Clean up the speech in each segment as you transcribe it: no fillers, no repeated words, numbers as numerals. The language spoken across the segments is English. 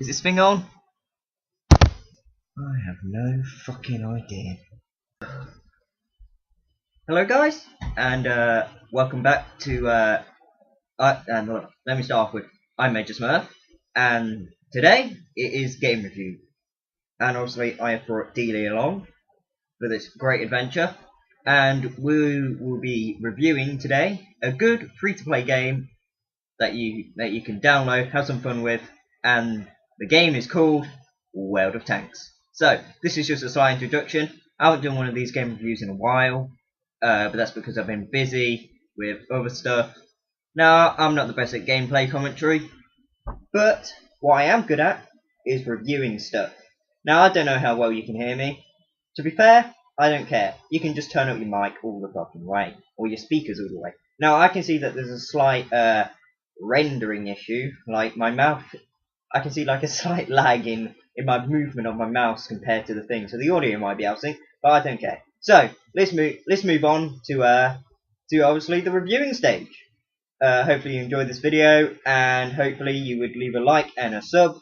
Is this thing on? I have no fucking idea. Hello guys, and welcome back to let me start off with I'm MajorSmurf, and today it is game review. And obviously I have brought Dealey along for this great adventure, and we will be reviewing today a good free-to-play game that you can download, have some fun with, and the game is called World of Tanks. So this is just a slight introduction. I haven't done one of these game reviews in a while, but that's because I've been busy with other stuff. Now, I'm not the best at gameplay commentary, but what I am good at is reviewing stuff. Now, I don't know how well you can hear me. To be fair, I don't care. You can just turn up your mic all the fucking way, or your speakers all the way. Now, I can see that there's a slight rendering issue, like my mouth. I can see like a slight lag in my movement of my mouse compared to the thing, so the audio might be out of sync, but I don't care. So let's move on to obviously the reviewing stage. Hopefully you enjoyed this video, and hopefully you would leave a like and a sub,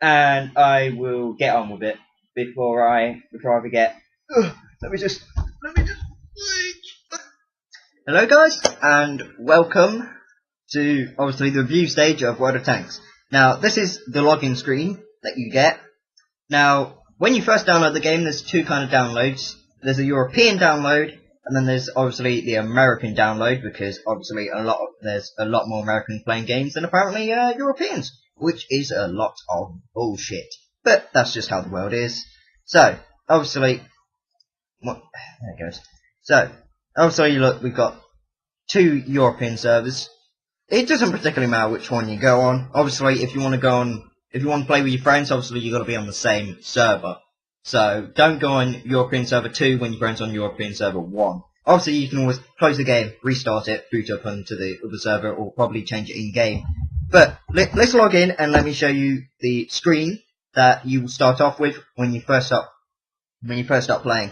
and I will get on with it before I forget. Let me just. Hello guys, and welcome to obviously the review stage of World of Tanks. Now this is the login screen that you get. Now when you first download the game, there's two kind of downloads. There's a European download, and then there's obviously the American download, because obviously there's a lot more Americans playing games than apparently Europeans, which is a lot of bullshit. But that's just how the world is. So obviously, there it goes. So obviously, look, we've got two European servers. It doesn't particularly matter which one you go on. Obviously, if you want to play with your friends, obviously you've got to be on the same server. So don't go on European server 2 when your friend's on European server 1. Obviously, you can always close the game, restart it, boot up onto the other server, or probably change it in game. But let's log in and let me show you the screen that you will start off with when you first start playing.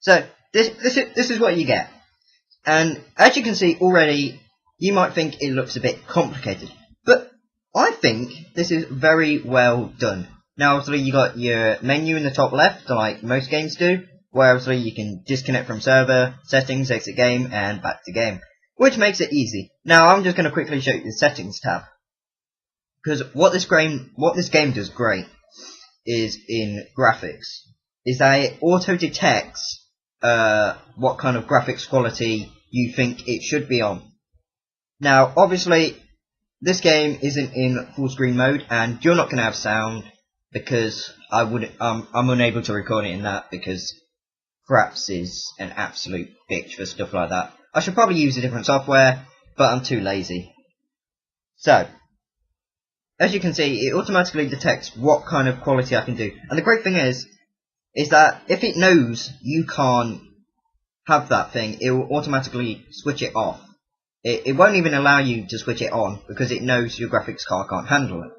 So this is what you get, and as you can see already, you might think it looks a bit complicated, but I think this is very well done. Now obviously you got your menu in the top left, like most games do, where obviously you can disconnect from server, settings, exit game, and back to game, which makes it easy. Now I'm just going to quickly show you the settings tab, because what this game does great is in graphics, is that it auto detects what kind of graphics quality you think it should be on. Now obviously this game isn't in full screen mode, and you're not going to have sound, because I'm unable to record it in that, because Fraps is an absolute bitch for stuff like that. I should probably use a different software, but I'm too lazy. So as you can see, it automatically detects what kind of quality I can do, and the great thing is that if it knows you can't have that thing, it will automatically switch it off. It won't even allow you to switch it on, because it knows your graphics card can't handle it.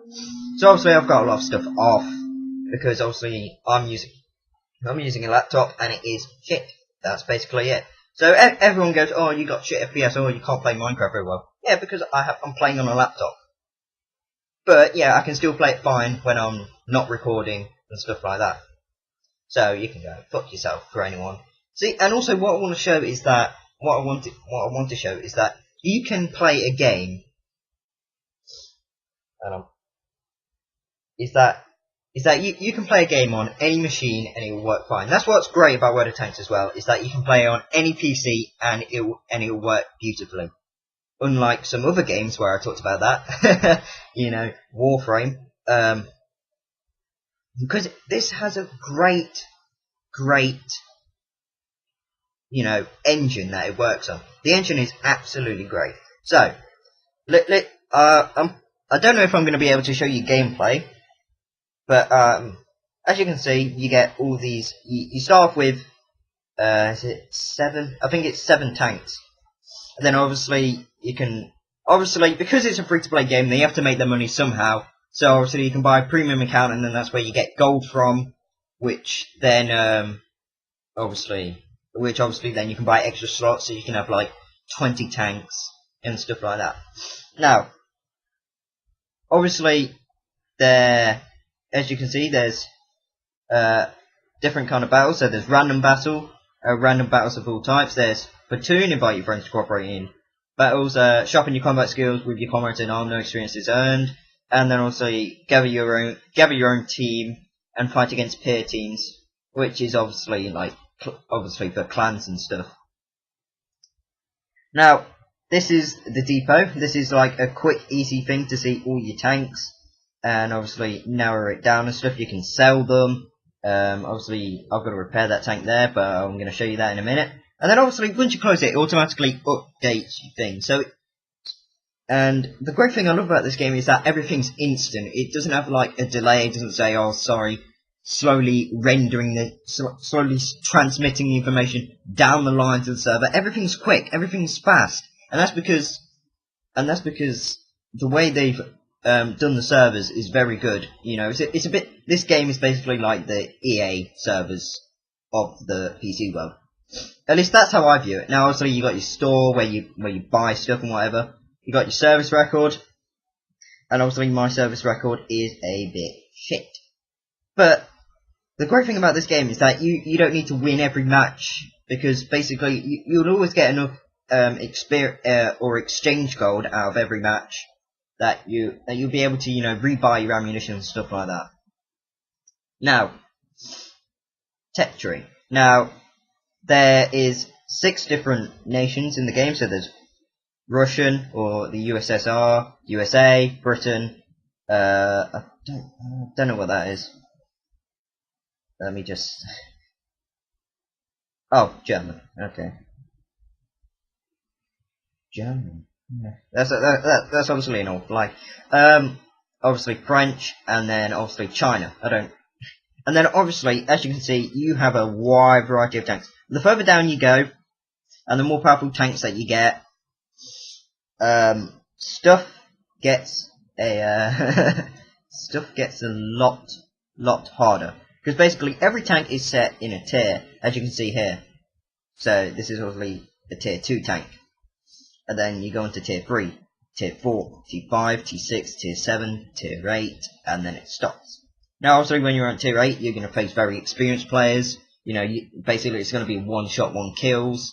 So obviously I've got a lot of stuff off, because obviously I'm using a laptop and it is shit. That's basically it. So everyone goes, oh, you got shit FPS, or you can't play Minecraft very well. Yeah, because I'm playing on a laptop. But yeah, I can still play it fine when I'm not recording and stuff like that. So you can go fuck yourself for anyone. See, and also what I want to show is that you can play a game. Is that you can play a game on any machine and it will work fine. That's what's great about World of Tanks as well, is that you can play on any PC and it will work beautifully. Unlike some other games where I talked about that, you know, Warframe. Because this has a great, you know, engine that it works on. The engine is absolutely great. So, I don't know if I'm going to be able to show you gameplay, but as you can see, you get all these. You start off with, is it 7? I think it's 7 tanks. And then obviously because it's a free-to-play game, they have to make their money somehow. So obviously you can buy a premium account, and then that's where you get gold from, which then obviously which obviously then you can buy extra slots, so you can have like 20 tanks and stuff like that. Now, obviously, as you can see, there's different kind of battles. So there's random battles of all types. There's platoon, invite your friends to cooperate in battles. Sharpen your combat skills with your comrades in arm, no experience is earned. And then also gather your own team and fight against peer teams, which is obviously for clans and stuff. Now, this is the depot. This is like a quick, easy thing to see all your tanks, and obviously narrow it down and stuff. You can sell them. Obviously, I've got to repair that tank there, but I'm going to show you that in a minute. And then obviously, once you close it, it automatically updates things. And the great thing I love about this game is that everything's instant. It doesn't have like a delay. It doesn't say, "Oh, sorry," slowly transmitting the information down the line to the server. Everything's quick. Everything's fast, and that's because the way they've done the servers is very good. You know, it's a bit. This game is basically like the EA servers of the PC world. At least that's how I view it. Now, obviously, you got your store where you buy stuff and whatever. You got your service record, and obviously my service record is a bit shit. But the great thing about this game is that you don't need to win every match, because basically you'll always get enough or exchange gold out of every match that you'll be able to rebuy your ammunition and stuff like that. Now, tech tree. Now, there is 6 different nations in the game. So there's Russian, or the USSR, USA, Britain. I don't know what that is. Let me just. Oh, German. Okay. German. Yeah. That's obviously an old lie. Obviously French, and then obviously China. And then obviously, as you can see, you have a wide variety of tanks. The further down you go, and the more powerful tanks that you get, stuff gets a lot harder. Because basically every tank is set in a tier, as you can see here. So this is obviously a tier 2 tank. And then you go into tier 3, tier 4, tier 5, tier 6, tier 7, tier 8, and then it stops. Now obviously when you're on tier 8, you're going to face very experienced players. Basically it's going to be one shot, one kills,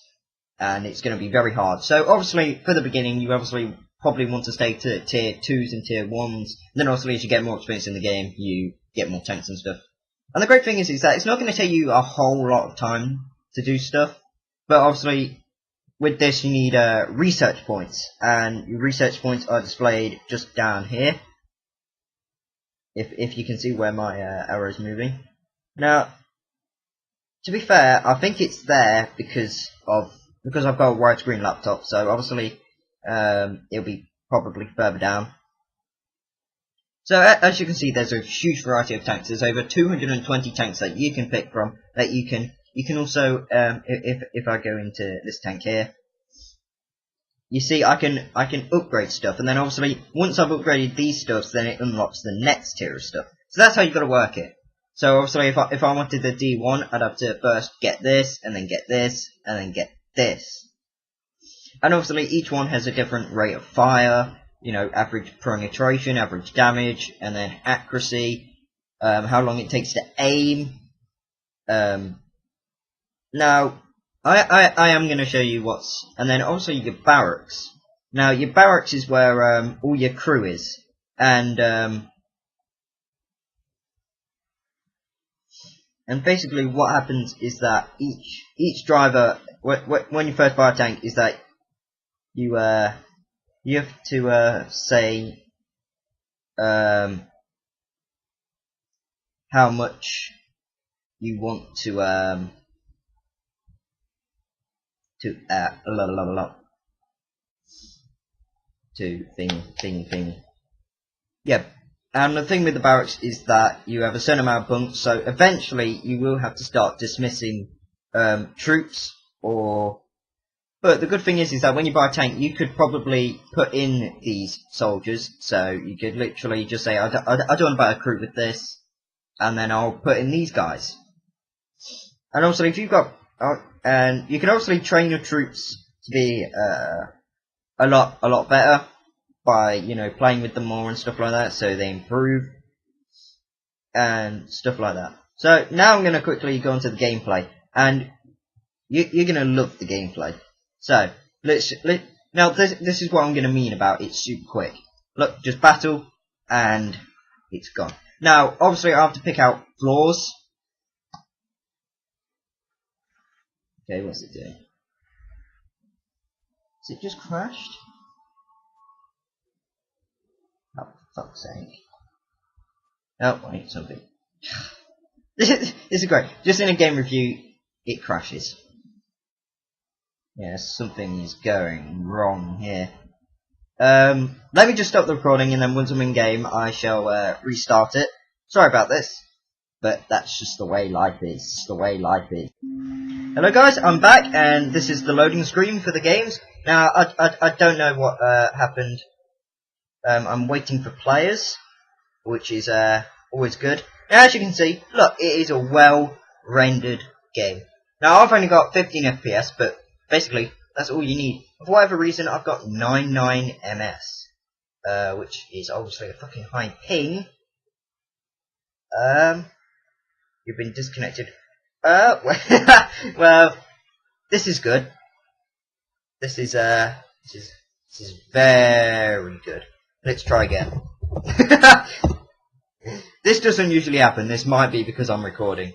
and it's going to be very hard. So obviously for the beginning, you obviously probably want to stay to tier 2s and tier 1s. Then obviously as you get more experience in the game, you get more tanks and stuff. And the great thing is that it's not going to take you a whole lot of time to do stuff. But obviously, with this you need research points. And your research points are displayed just down here. If you can see where my arrow is moving. Now, to be fair, I think it's there because I've got a widescreen laptop. So obviously, it'll be probably further down. So as you can see, there's a huge variety of tanks. There's over 220 tanks that you can pick from. That you can also, if I go into this tank here, you see I can upgrade stuff, and then obviously once I've upgraded these stuffs, then it unlocks the next tier of stuff. So that's how you've got to work it. So obviously if I wanted the D1, I'd have to first get this, and then get this, and then get this. And obviously each one has a different rate of fire. Average penetration, average damage, and then accuracy, how long it takes to aim. Now, I am going to show you and then also your barracks. Now, your barracks is where all your crew is, and basically what happens is that each driver, when you first buy a tank, is that you have to say how much you want to thing. Yeah, and the thing with the barracks is that you have a certain amount of bunks, so eventually you will have to start dismissing troops But the good thing is that when you buy a tank, you could probably put in these soldiers. So you could literally just say, I don't want to buy a crew with this, and then I'll put in these guys. And also, if you've got And you can obviously train your troops to be a lot better by, you know, playing with them more and stuff like that, so they improve and stuff like that. So now I'm going to quickly go into the gameplay, and you're going to love the gameplay. So now this is what I'm going to mean about it's super quick. Look, just battle and it's gone. Now obviously I have to pick out flaws. Okay, what's it doing? Is it just crashed? Oh, for fuck's sake. Oh, wait, something. This is great. Just in a game review, it crashes. Yeah, something is going wrong here. Let me just stop the recording, and then once I'm in game, I shall restart it. Sorry about this, but that's just the way life is. The way life is. Hello guys, I'm back, and this is the loading screen for the games. Now, I don't know what happened. I'm waiting for players, which is always good. Now, as you can see, look, it is a well-rendered game. Now, I've only got 15 FPS, but basically, that's all you need. For whatever reason, I've got 99 ms, which is obviously a fucking high ping. You've been disconnected. Well, this is good. This is very good. Let's try again. This doesn't usually happen. This might be because I'm recording.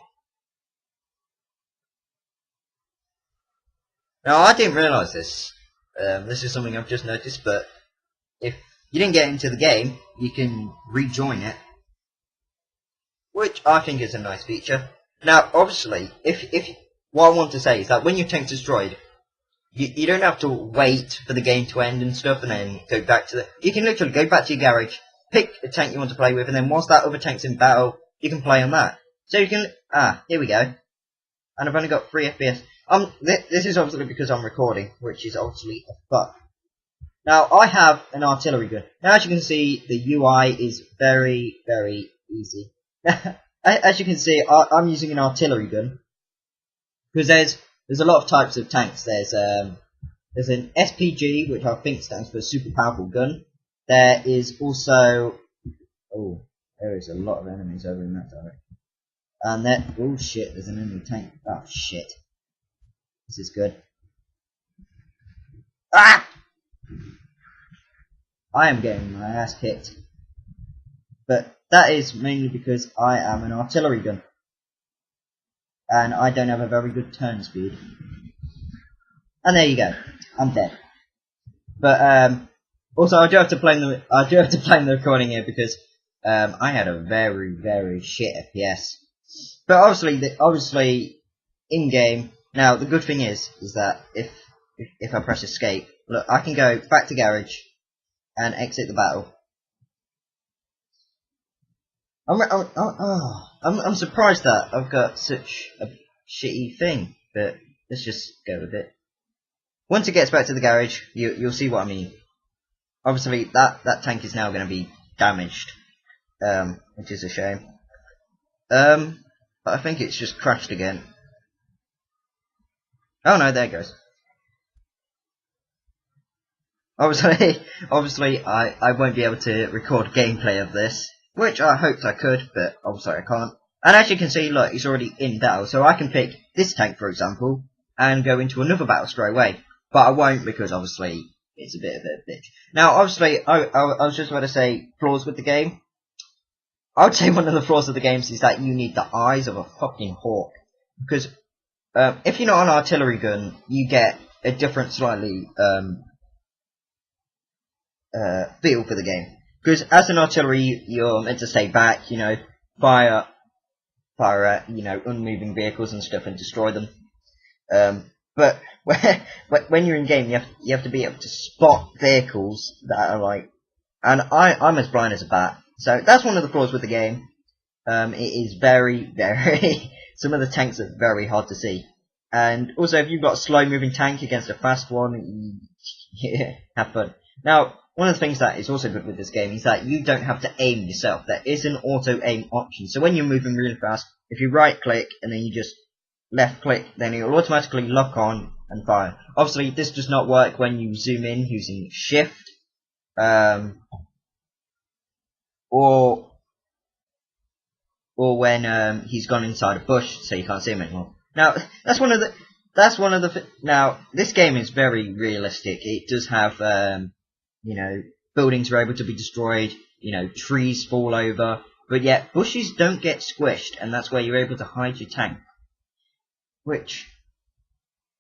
Now, I didn't realise this. This is something I've just noticed, but if you didn't get into the game, you can rejoin it, which I think is a nice feature. Now, obviously, if what I want to say is that when your tank's destroyed, you don't have to wait for the game to end and stuff, and then go back to the. You can literally go back to your garage, pick a tank you want to play with, and then once that other tank's in battle, you can play on that. So you can. Here we go. And I've only got 3 FPS. This is obviously because I'm recording, which is obviously a fuck. Now, I have an artillery gun. Now, as you can see, the UI is very, very easy. As you can see, I'm using an artillery gun. Because there's a lot of types of tanks. There's an SPG, which I think stands for super powerful gun. There is also... Oh, there is a lot of enemies over in that direction. And there... Oh shit, there's an enemy tank. Oh shit. This is good. Ah! I am getting my ass kicked. But that is mainly because I am an artillery gun. And I don't have a very good turn speed. And there you go. I'm dead. But also I do have to blame the recording here because I had a very, very shit FPS. But obviously in game. Now the good thing is that if I press escape, look, I can go back to garage and exit the battle. I'm surprised that I've got such a shitty thing, but let's just go with it. Once it gets back to the garage, you'll see what I mean. Obviously, that tank is now going to be damaged, which is a shame. But I think it's just crashed again. Oh no, there it goes. Obviously, I won't be able to record gameplay of this, which I hoped I could, but obviously I can't. And as you can see, look, it's already in battle, so I can pick this tank, for example, and go into another battle straight away. But I won't, because obviously it's a bit of a bitch. Now, obviously, I was just about to say flaws with the game. I would say one of the flaws of the game is that you need the eyes of a fucking hawk, because if you're not an artillery gun, you get a different, slightly feel for the game. Because as an artillery, you're meant to stay back, you know, fire at, you know, unmoving vehicles and stuff and destroy them. But when you're in game, you have to be able to spot vehicles that are like, and I'm as blind as a bat. So that's one of the flaws with the game. It is very, very. Some of the tanks are very hard to see. And also, if you've got a slow-moving tank against a fast one, yeah, have fun. Now, one of the things that is also good with this game is that you don't have to aim yourself. There is an auto-aim option. So when you're moving really fast, if you right-click and then you just left click, then it will automatically lock on and fire. Obviously, this does not work when you zoom in using shift, or when he's gone inside a bush, so you can't see him anymore. Now, now, this game is very realistic. It does have, you know, buildings are able to be destroyed, you know, trees fall over, but yet bushes don't get squished, and that's where you're able to hide your tank. Which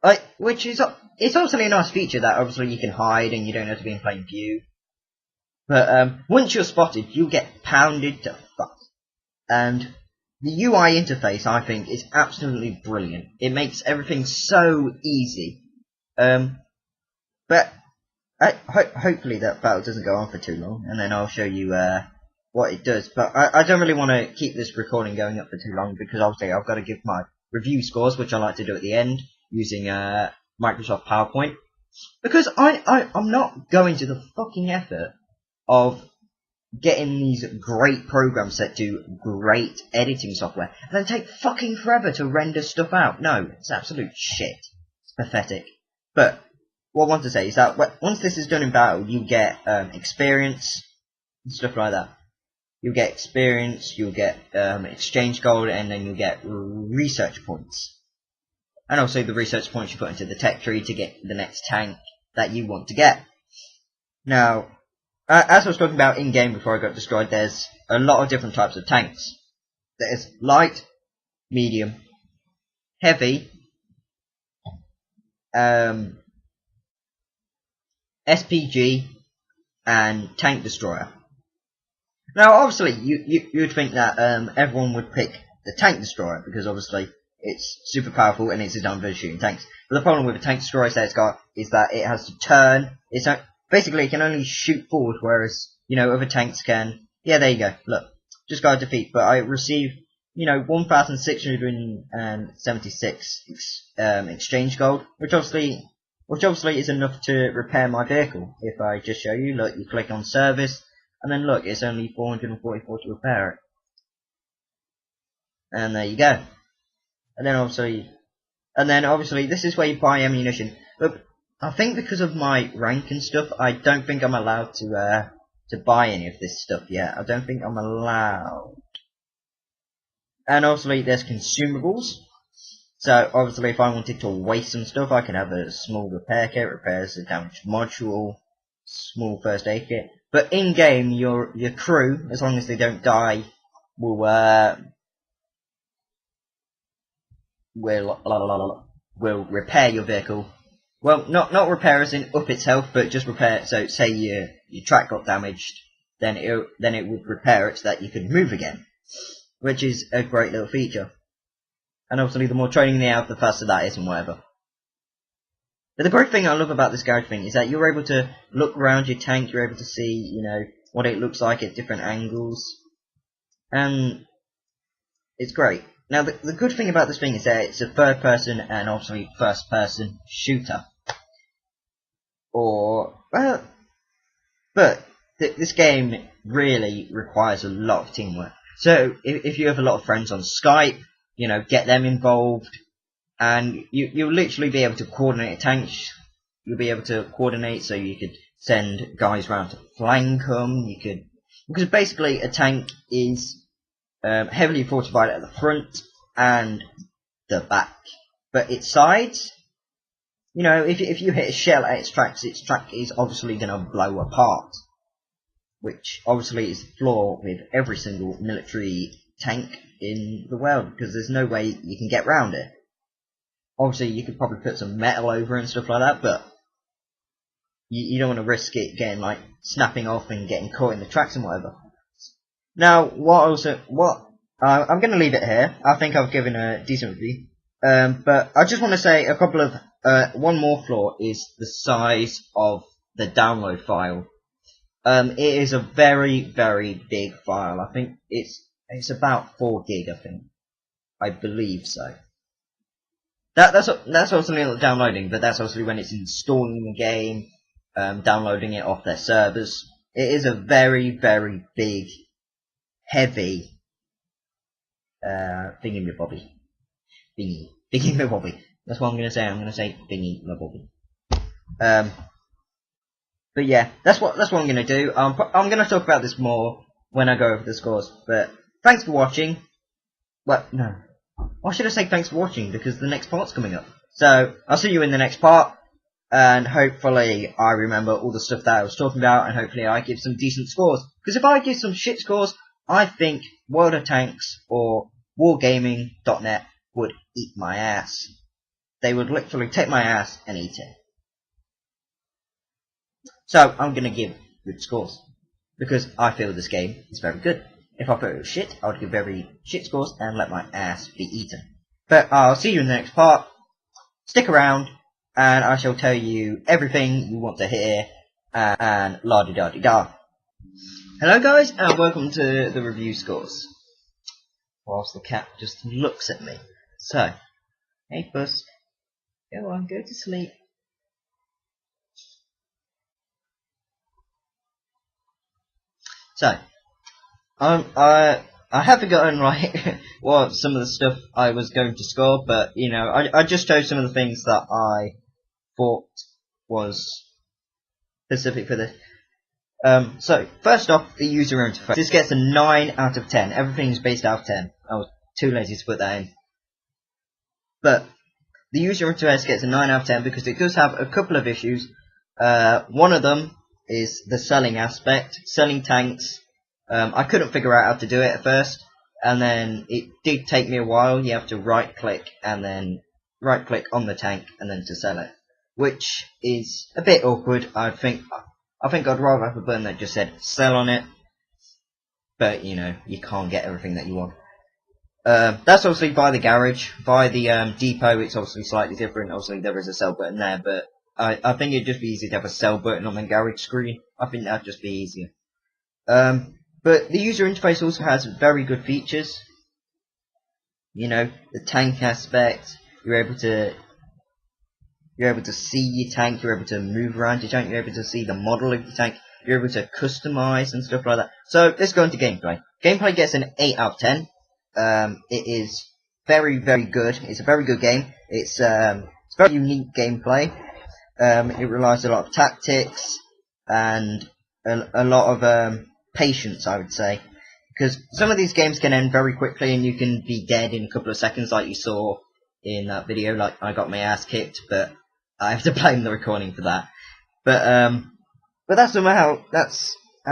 is, it's also a nice feature that obviously you can hide and you don't have to be in plain view. But, once you're spotted, you'll get pounded to fuck. And the UI interface, I think, is absolutely brilliant. It makes everything so easy. But hopefully that battle doesn't go on for too long, and then I'll show you what it does. But I don't really want to keep this recording going up for too long, because obviously I've got to give my review scores, which I like to do at the end, using Microsoft PowerPoint. Because I'm not going to the fucking effort of getting these great programs that do great editing software, and then take fucking forever to render stuff out. No, it's absolute shit. It's pathetic. But what I want to say is that once this is done in battle, you get experience and stuff like that. You'll get experience, you'll get exchange gold, and then you'll get research points. And also the research points you put into the tech tree to get the next tank that you want to get. Now, as I was talking about in-game before I got destroyed, there's a lot of different types of tanks. There's light, medium, heavy, SPG, and tank destroyer. Now, obviously, you'd think that everyone would pick the tank destroyer, because obviously it's super powerful and it's designed for shooting tanks. But the problem with a tank destroyer is that it has to turn. Basically, it can only shoot forward, whereas, you know, other tanks can. Yeah, there you go. Look, just got a defeat, but I received, you know, 1,676 exchange gold, which obviously is enough to repair my vehicle. If I just show you, look, you click on service, and then look, it's only 444 to repair it. And there you go. And then obviously, this is where you buy ammunition. But I think because of my rank and stuff, I don't think I'm allowed to buy any of this stuff yet. I don't think I'm allowed. And obviously, there's consumables. So obviously, if I wanted to waste some stuff, I can have a small repair kit, repairs a damaged module, small first aid kit. But in game, your crew, as long as they don't die, will repair your vehicle. Well, not repair as in up its health, but just repair. So say your track got damaged, then it would repair it so that you could move again, which is a great little feature. And obviously, the more training they have, the faster that is and whatever. But the great thing I love about this garage thing is that you're able to look around your tank. You're able to see, you know, what it looks like at different angles, and it's great. Now, the good thing about this thing is that it's a third-person and obviously first-person shooter. But this game really requires a lot of teamwork. So if you have a lot of friends on Skype, you know, get them involved, and you'll literally be able to coordinate tanks. You'll be able to coordinate, so you could send guys around to flank them. Because basically a tank is heavily fortified at the front and the back, but its sides, you know, if you hit a shell at its track is obviously going to blow apart, which obviously is the flaw with every single military tank in the world, because there's no way you can get round it. Obviously, you could probably put some metal over and stuff like that, but you don't want to risk it getting, like, snapping off and getting caught in the tracks and whatever. Now, I'm going to leave it here. I think I've given a decent review. But I just want to say a couple of, one more flaw is the size of the download file. It is a very, very big file. I think it's about 4 gig, I think. I believe so. That's obviously not downloading, but that's obviously when it's installing the game, downloading it off their servers. It is a very, very big, heavy thingamabobby. Bingy. Bingy Bobby. That's what I'm gonna say. I'm gonna say Bingy Bobby. But yeah, that's what I'm gonna do. I'm gonna talk about this more when I go over the scores. But thanks for watching. Well, no. Why should I say thanks for watching? Because the next part's coming up. So I'll see you in the next part. And hopefully I remember all the stuff that I was talking about, and hopefully I give some decent scores. Because if I give some shit scores, I think World of Tanks or Wargaming.net would eat my ass. They would literally take my ass and eat it. So I'm going to give good scores. Because I feel this game is very good. If I thought it was shit, I would give very shit scores and let my ass be eaten. But I'll see you in the next part. Stick around, and I shall tell you everything you want to hear, and la-di-da-di-da. Hello guys, and welcome to the review scores. Whilst the cat just looks at me. So, hey Puss, go on, go to sleep. So, I have forgotten what some of the stuff I was going to score, but you know, I just chose some of the things that I thought was specific for this. So first off, the user interface. This gets a 9 out of 10. Everything's based out of 10. I was too lazy to put that in, but the user interface gets a 9 out of 10 because it does have a couple of issues. One of them is the selling aspect, selling tanks. I couldn't figure out how to do it at first, and then it did take me a while. You have to right click and then right click on the tank and then to sell it, which is a bit awkward. I think I'd rather have a button that just said sell on it, but you know, you can't get everything that you want. That's obviously by the garage. By the depot, it's obviously slightly different. Obviously there is a sell button there, but I think it'd just be easy to have a sell button on the garage screen. I think that'd just be easier. But the user interface also has very good features. You know, the tank aspect. You're able to see your tank. You're able to move around your tank. You're able to see the model of your tank. You're able to customize and stuff like that. So let's go into gameplay. Gameplay gets an 8 out of 10. It is very, very good. It's a very good game. It's very unique gameplay. It relies a lot of tactics and a lot of patience, I would say, because some of these games can end very quickly and you can be dead in a couple of seconds, like you saw in that video. Like, I got my ass kicked, but I have to blame the recording for that. But that's how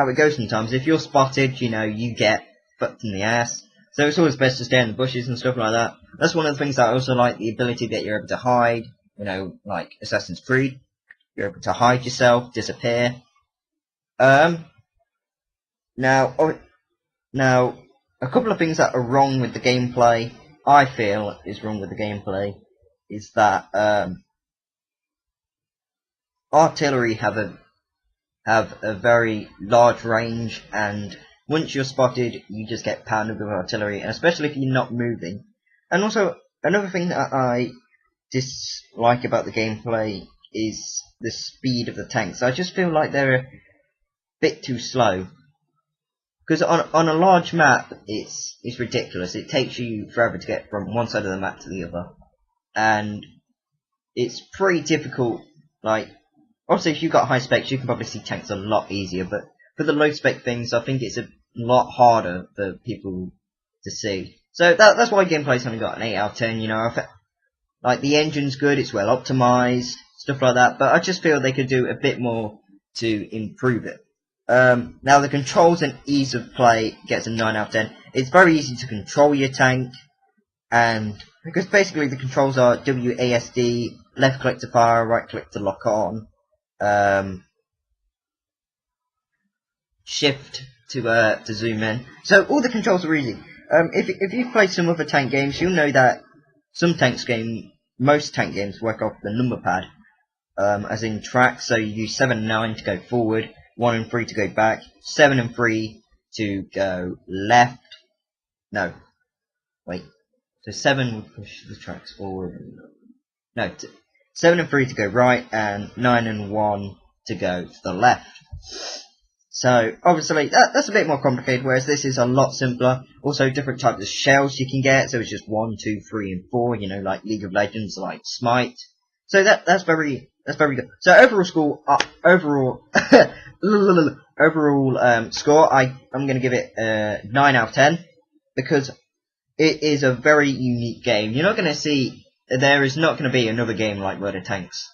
it goes sometimes. If you're spotted, you know, you get fucked in the ass. So it's always best to stay in the bushes and stuff like that. That's one of the things that I also like, the ability that you're able to hide. You know, like Assassin's Creed, you're able to hide yourself, disappear. Now, a couple of things that are wrong with the gameplay, I feel is wrong with the gameplay, is that artillery have a very large range, and once you're spotted, you just get pounded with artillery, and especially if you're not moving. And also, another thing that I dislike about the gameplay is the speed of the tanks. I just feel like they're a bit too slow. Because on a large map, it's ridiculous. It takes you forever to get from one side of the map to the other, and it's pretty difficult. Like, obviously, if you've got high specs, you can probably see tanks a lot easier. But for the low spec things, I think it's a lot harder for people to see. So that's why gameplay's only got an 8 out of 10. You know, like the engine's good, it's well optimized, stuff like that. But I just feel they could do a bit more to improve it. Now the controls and ease of play gets a 9 out of 10. It's very easy to control your tank, and because basically the controls are WASD, left click to fire, right click to lock on, shift to zoom in. So all the controls are easy. If you've played some other tank games, you'll know that most tank games work off the number pad, as in tracks. So you use 7 and 9 to go forward, 1 and 3 to go back, 7 and 3 to go left. No, wait. So 7 would push the tracks forward. No, 7 and 3 to go right, and 9 and 1 to go to the left. So obviously that's a bit more complicated, whereas this is a lot simpler. Also different types of shells you can get, so it's just 1, 2, 3, and 4, you know, like League of Legends, like Smite. So that's very good. So overall score overall score, I'm gonna give it 9 out of 10, because it is a very unique game. You're not gonna see, there is not gonna be another game like World of Tanks.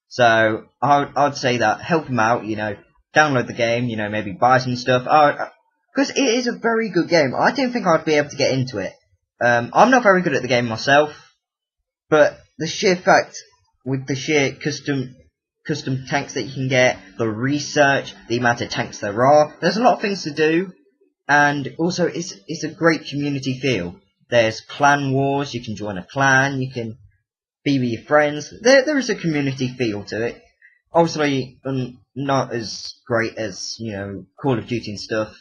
So I'd say that help them out, you know, download the game, you know, maybe buy some stuff. Because it is a very good game. I didn't think I'd be able to get into it. I'm not very good at the game myself, but the sheer fact with the sheer custom tanks that you can get, the research, the amount of tanks there are, there's a lot of things to do, and also it's a great community feel. There's clan wars, you can join a clan, you can be with your friends. There is a community feel to it. Obviously, not as great as, you know, Call of Duty and stuff,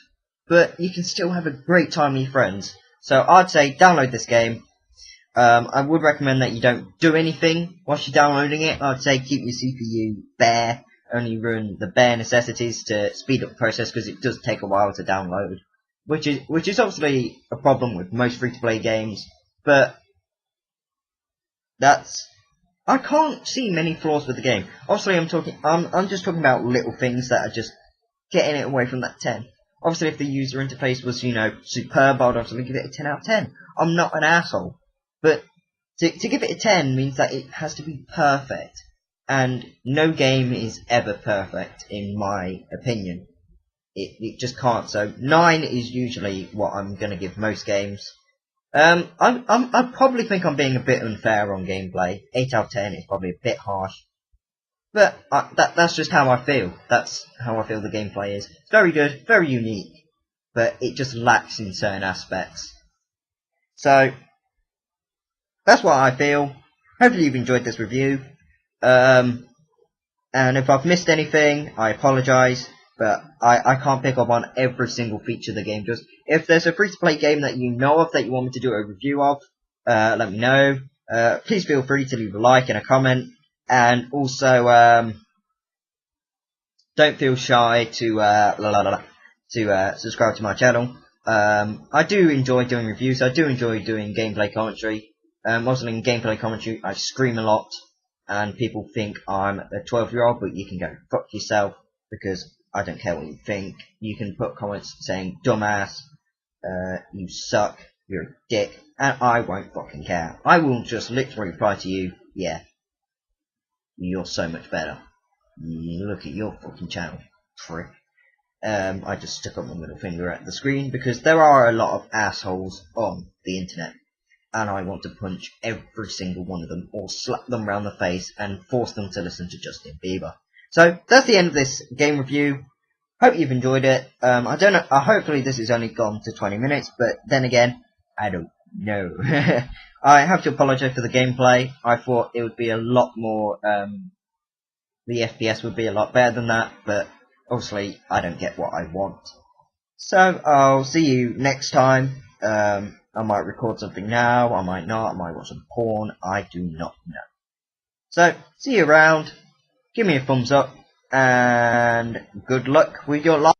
but you can still have a great time with your friends. So I'd say download this game. I would recommend that you don't do anything whilst you're downloading it. I'd say keep your CPU bare, only run the bare necessities to speed up the process, because it does take a while to download, which is obviously a problem with most free-to-play games, but I can't see many flaws with the game. Obviously, I'm just talking about little things that are just getting it away from that 10. Obviously, if the user interface was, you know, superb, I'd obviously give it a 10 out of 10. I'm not an asshole. But to give it a 10 means that it has to be perfect. And no game is ever perfect, in my opinion. It just can't. So 9 is usually what I'm going to give most games. I probably think I'm being a bit unfair on gameplay. 8 out of 10 is probably a bit harsh. But that's just how I feel. That's how I feel the gameplay is. It's very good, very unique, but it just lacks in certain aspects. So, that's what I feel. Hopefully you've enjoyed this review. And if I've missed anything, I apologise. But I can't pick up on every single feature the game does. If there's a free-to-play game that you know of that you want me to do a review of, let me know. Please feel free to leave a like and a comment. And also, don't feel shy to subscribe to my channel. I do enjoy doing reviews. I do enjoy doing gameplay commentary. Mostly in gameplay commentary, I scream a lot, and people think I'm a 12-year-old, but you can go fuck yourself, because I don't care what you think. You can put comments saying, dumbass, you suck, you're a dick, and I won't fucking care. I will just literally reply to you, yeah, you're so much better. Look at your fucking channel, prick. I just stuck up my middle finger at the screen, because there are a lot of assholes on the internet, and I want to punch every single one of them, or slap them round the face, and force them to listen to Justin Bieber. So, that's the end of this game review. Hope you've enjoyed it. I don't know, hopefully this has only gone to 20 minutes, but then again, I don't know. I have to apologise for the gameplay. I thought it would be a lot more, the FPS would be a lot better than that, but obviously I don't get what I want. So, I'll see you next time. I might record something now, I might not, I might watch some porn, I do not know. So, see you around, give me a thumbs up, and good luck with your life.